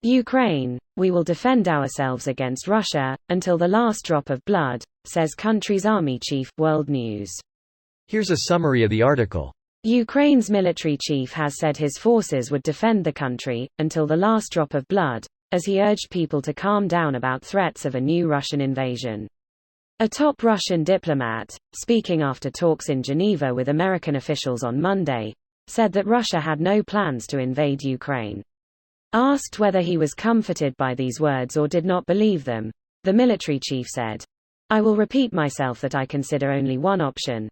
Ukraine, we will defend ourselves against Russia, until the last drop of blood, says country's army chief, World News. Here's a summary of the article. Ukraine's military chief has said his forces would defend the country, until the last drop of blood, as he urged people to calm down about threats of a new Russian invasion. A top Russian diplomat, speaking after talks in Geneva with American officials on Monday, said that Russia had no plans to invade Ukraine. Asked whether he was comforted by these words or did not believe them, the military chief said, "I will repeat myself that I consider only one option.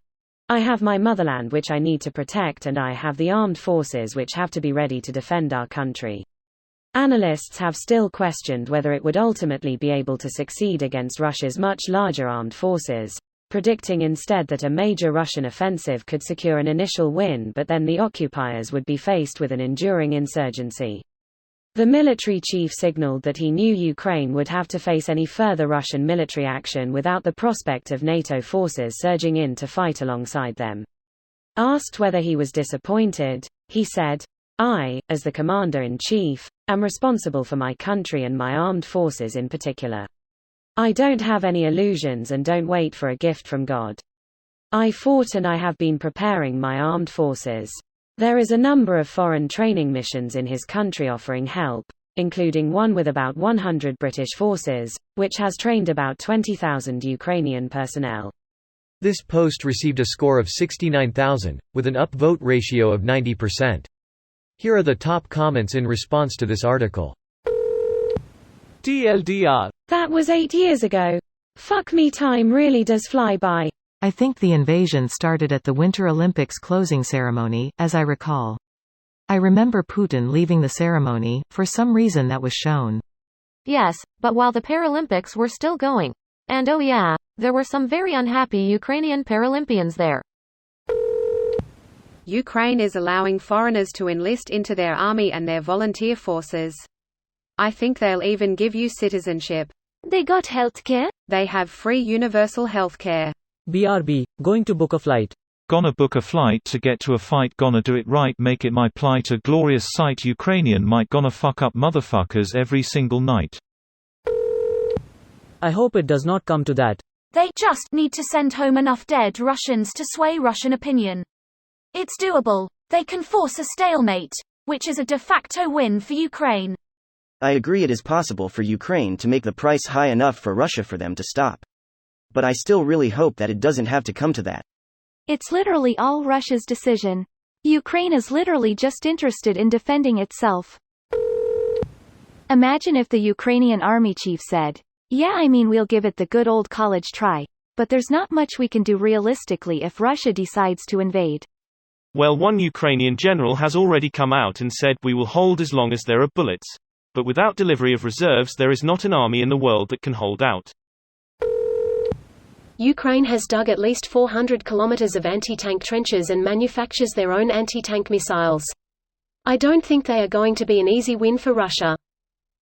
I have my motherland which I need to protect, and I have the armed forces which have to be ready to defend our country." Analysts have still questioned whether it would ultimately be able to succeed against Russia's much larger armed forces, predicting instead that a major Russian offensive could secure an initial win, but then the occupiers would be faced with an enduring insurgency. The military chief signaled that he knew Ukraine would have to face any further Russian military action without the prospect of NATO forces surging in to fight alongside them. Asked whether he was disappointed, he said, "I, as the commander-in-chief, am responsible for my country and my armed forces in particular. I don't have any illusions and don't wait for a gift from God. I fought and I have been preparing my armed forces. There is a number of foreign training missions in his country offering help, including one with about 100 British forces, which has trained about 20,000 Ukrainian personnel." This post received a score of 69,000, with an upvote ratio of 90%. Here are the top comments in response to this article. TLDR. That was 8 years ago. Fuck me, time really does fly by. I think the invasion started at the Winter Olympics closing ceremony, as I recall. I remember Putin leaving the ceremony, for some reason that was shown. Yes, but while the Paralympics were still going. And oh yeah, there were some very unhappy Ukrainian Paralympians there. Ukraine is allowing foreigners to enlist into their army and their volunteer forces. I think they'll even give you citizenship. They got healthcare? They have free universal healthcare. BRB, going to book a flight. Gonna book a flight to get to a fight, gonna do it right, make it my plight, a glorious sight, Ukrainian might, gonna fuck up motherfuckers every single night. I hope it does not come to that. They just need to send home enough dead Russians to sway Russian opinion. It's doable. They can force a stalemate, which is a de facto win for Ukraine. I agree it is possible for Ukraine to make the price high enough for Russia for them to stop. But I still really hope that it doesn't have to come to that. It's literally all Russia's decision. Ukraine is literally just interested in defending itself. Imagine if the Ukrainian army chief said, "Yeah, I mean, we'll give it the good old college try. But there's not much we can do realistically if Russia decides to invade." Well, one Ukrainian general has already come out and said, "We will hold as long as there are bullets. But without delivery of reserves, there is not an army in the world that can hold out." Ukraine has dug at least 400 kilometers of anti-tank trenches and manufactures their own anti-tank missiles. I don't think they are going to be an easy win for Russia.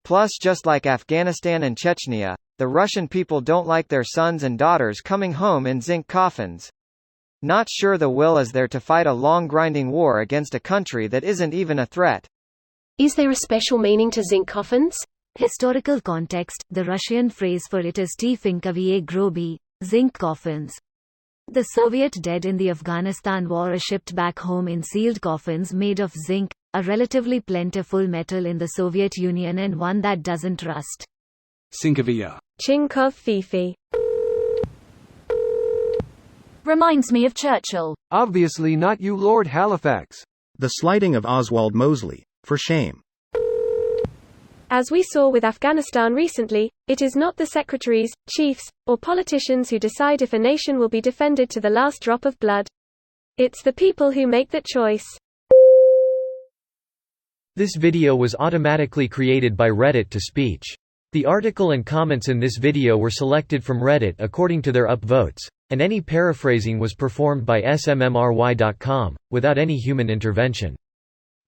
Plus, just like Afghanistan and Chechnya, the Russian people don't like their sons and daughters coming home in zinc coffins. Not sure the will is there to fight a long grinding war against a country that isn't even a threat. Is there a special meaning to zinc coffins? Historical context, the Russian phrase for it is Tifinkoviye groby, zinc coffins. The Soviet dead in the Afghanistan war are shipped back home in sealed coffins made of zinc, a relatively plentiful metal in the Soviet Union and one that doesn't rust. Sinkovia. Chinkov Fifi. Reminds me of Churchill. Obviously not you, Lord Halifax. The slighting of Oswald Mosley. For shame. As we saw with Afghanistan recently, it is not the secretaries, chiefs, or politicians who decide if a nation will be defended to the last drop of blood. It's the people who make that choice. This video was automatically created by Reddit to speech. The article and comments in this video were selected from Reddit according to their upvotes, and any paraphrasing was performed by smmry.com, without any human intervention.